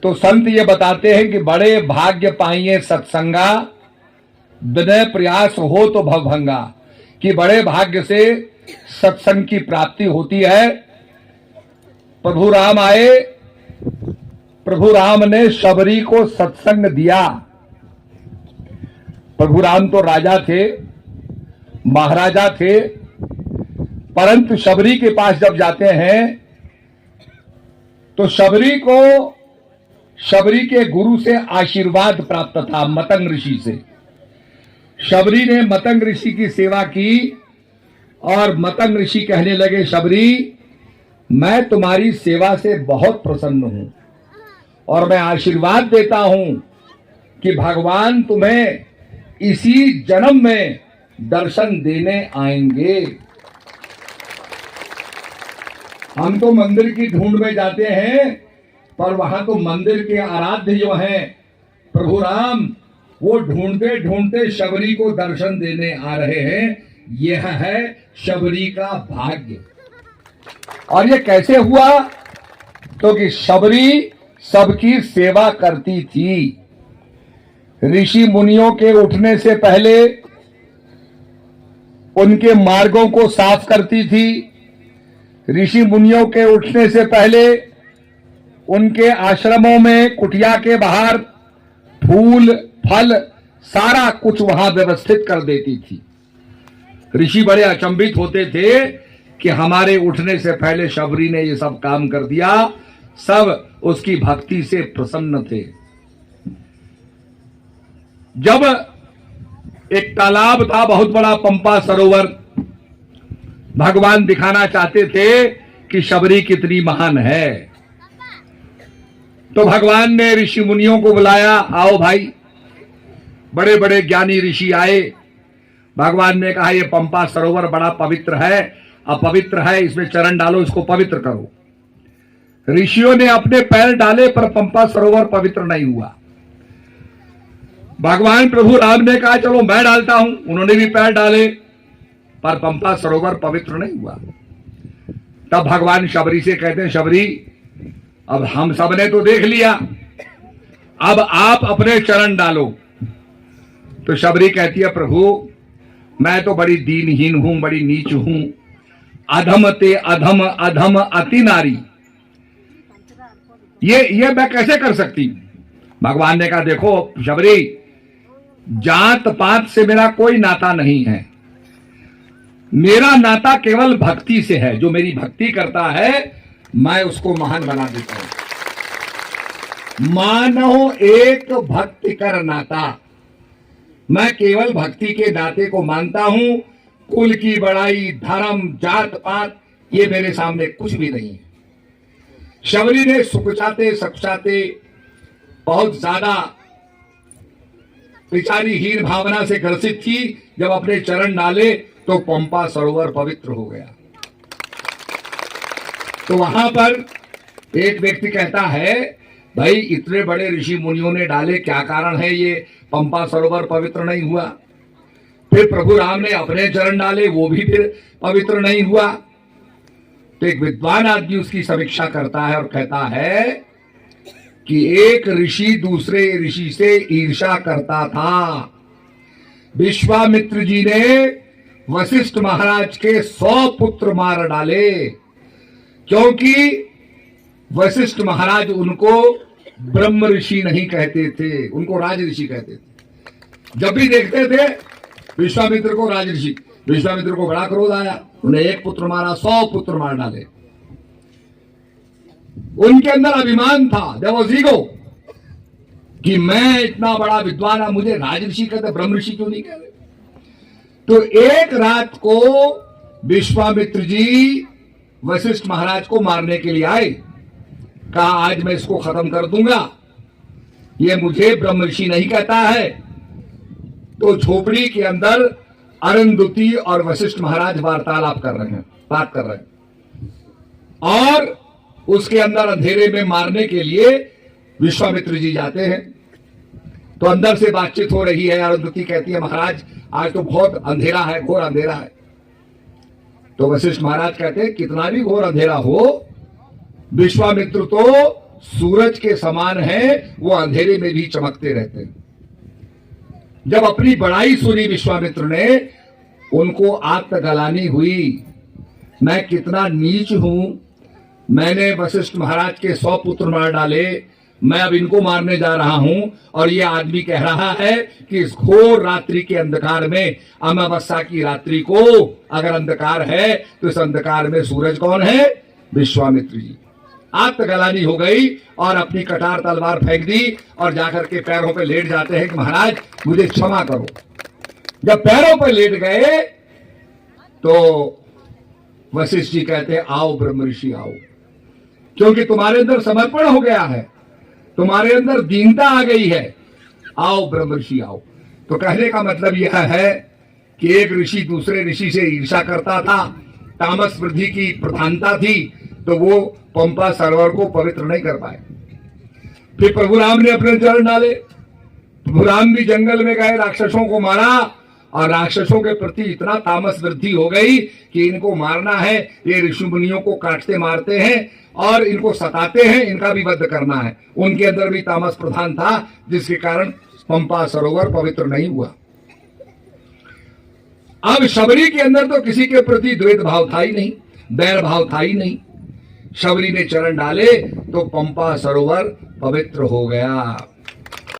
तो संत ये बताते हैं कि बड़े भाग्य पाइए सत्संगा, विनय प्रयास हो तो भवभंगा, कि बड़े भाग्य से सत्संग की प्राप्ति होती है। प्रभु राम आए, प्रभु राम ने शबरी को सत्संग दिया। प्रभु राम तो राजा थे, महाराजा थे, परंतु शबरी के पास जब जाते हैं तो शबरी को शबरी के गुरु से आशीर्वाद प्राप्त था, मतंग ऋषि से। शबरी ने मतंग ऋषि की सेवा की और मतंग ऋषि कहने लगे, शबरी मैं तुम्हारी सेवा से बहुत प्रसन्न हूं और मैं आशीर्वाद देता हूं कि भगवान तुम्हें इसी जन्म में दर्शन देने आएंगे। हम तो मंदिर की ढूंढ में जाते हैं, पर वहां तो मंदिर के आराध्य जो हैं प्रभु राम, वो ढूंढते ढूंढते शबरी को दर्शन देने आ रहे हैं। यह है शबरी का भाग्य। और ये कैसे हुआ? तो कि शबरी सबकी सेवा करती थी। ऋषि मुनियों के उठने से पहले उनके मार्गों को साफ करती थी। ऋषि मुनियों के उठने से पहले उनके आश्रमों में कुटिया के बाहर फूल फल सारा कुछ वहां व्यवस्थित कर देती थी। ऋषि बड़े अचंभित होते थे कि हमारे उठने से पहले शबरी ने ये सब काम कर दिया। सब उसकी भक्ति से प्रसन्न थे। जब एक तालाब था, बहुत बड़ा पंपा सरोवर, भगवान दिखाना चाहते थे कि शबरी कितनी महान है, तो भगवान ने ऋषि मुनियों को बुलाया, आओ भाई। बड़े बड़े ज्ञानी ऋषि आए। भगवान ने कहा, यह पंपा सरोवर बड़ा पवित्र है, अपवित्र है, इसमें चरण डालो, इसको पवित्र करो। ऋषियों ने अपने पैर डाले, पर पंपा सरोवर पवित्र नहीं हुआ। भगवान प्रभु राम ने कहा, चलो मैं डालता हूं। उन्होंने भी पैर डाले, पर पंपा सरोवर पवित्र नहीं हुआ। तब भगवान शबरी से कहते हैं, शबरी अब हम सब ने तो देख लिया, अब आप अपने चरण डालो। तो शबरी कहती है, प्रभु मैं तो बड़ी दीनहीन हूं, बड़ी नीच हूं, अधम ते अधम, अधम अति नारी, ये मैं कैसे कर सकती हूं? भगवान ने कहा, देखो शबरी, जात पात से मेरा कोई नाता नहीं है, मेरा नाता केवल भक्ति से है। जो मेरी भक्ति करता है मैं उसको महान बना देता हूं। मानो एक भक्ति कर नाता, मैं केवल भक्ति के नाते को मानता हूं। कुल की बड़ाई, धर्म, जात पात ये मेरे सामने कुछ भी नहीं है। शबरी ने सुखचाते सखचाते बहुत ज्यादा बेचारी हीन भावना से ग्रसित थी। जब अपने चरण डाले तो पंपा सरोवर पवित्र हो गया। तो वहां पर एक व्यक्ति कहता है, भाई इतने बड़े ऋषि मुनियों ने डाले, क्या कारण है ये पंपा सरोवर पवित्र नहीं हुआ? फिर प्रभु राम ने अपने चरण डाले, वो भी फिर पवित्र नहीं हुआ। तो एक विद्वान आदमी उसकी समीक्षा करता है और कहता है कि एक ऋषि दूसरे ऋषि से ईर्ष्या करता था। विश्वामित्र जी ने वशिष्ठ महाराज के 100 पुत्र मार डाले, क्योंकि वशिष्ठ महाराज उनको ब्रह्म ऋषि नहीं कहते थे, उनको राज ऋषि कहते थे। जब भी देखते थे विश्वामित्र को राज ऋषि, विश्वामित्र को बड़ा क्रोध आया, उन्हें एक पुत्र मारा, 100 पुत्र मार डाले। उनके अंदर अभिमान था, देयर वाज ईगो, कि मैं इतना बड़ा विद्वान, मुझे राज ऋषि कहते, ब्रह्म ऋषि क्यों नहीं कहते? तो एक रात को विश्वामित्र जी वशिष्ठ महाराज को मारने के लिए आए। कहा, आज मैं इसको खत्म कर दूंगा, ये मुझे ब्रह्म ऋषि नहीं कहता है। तो झोपड़ी के अंदर अरुंधति और वशिष्ठ महाराज वार्तालाप कर रहे हैं, बात कर रहे हैं, और उसके अंदर अंधेरे में मारने के लिए विश्वामित्र जी जाते हैं। तो अंदर से बातचीत हो रही है। अरुंधति कहती है, महाराज आज तो बहुत अंधेरा है, घोर अंधेरा है। तो वशिष्ठ महाराज कहते हैं, कितना भी घोर अंधेरा हो, विश्वामित्र तो सूरज के समान हैं, वो अंधेरे में भी चमकते रहते हैं। जब अपनी बड़ाई सुनी विश्वामित्र ने, उनको आत्मग्लानि हुई, मैं कितना नीच हूं, मैंने वशिष्ठ महाराज के 100 पुत्र मार डाले, मैं अब इनको मारने जा रहा हूं, और ये आदमी कह रहा है कि इस घोर रात्रि के अंधकार में, अमावस्या की रात्रि को अगर अंधकार है तो इस अंधकार में सूरज कौन है? विश्वामित्र जी। आत्मग्लानि हो गई और अपनी कटार तलवार फेंक दी और जाकर के पैरों पे लेट जाते हैं कि महाराज मुझे क्षमा करो। जब पैरों पे लेट गए तो वशिष्ठ जी कहते हैं, आओ ब्रह्म ऋषि आओ, क्योंकि तुम्हारे अंदर समर्पण हो गया है, तुम्हारे अंदर दीनता आ गई है, आओ ब्रह्म ऋषि आओ। तो कहने का मतलब यह है कि एक ऋषि दूसरे ऋषि से ईर्ष्या करता था, तामस वृद्धि की प्रधानता थी, तो वो पंपा सरोवर को पवित्र नहीं कर पाए। फिर प्रभु राम ने अपने चरण डाले, प्रभु राम भी जंगल में गए, राक्षसों को मारा, और राक्षसों के प्रति इतना तामस वृद्धि हो गई कि इनको मारना है, ये ऋषि मुनियों को काटते मारते हैं और इनको सताते हैं, इनका भी वध करना है। उनके अंदर भी तामस प्रधान था, जिसके कारण पंपा सरोवर पवित्र नहीं हुआ। अब शबरी के अंदर तो किसी के प्रति द्वेष भाव था ही नहीं, बैर भाव था ही नहीं। शबरी ने चरण डाले तो पंपा सरोवर पवित्र हो गया।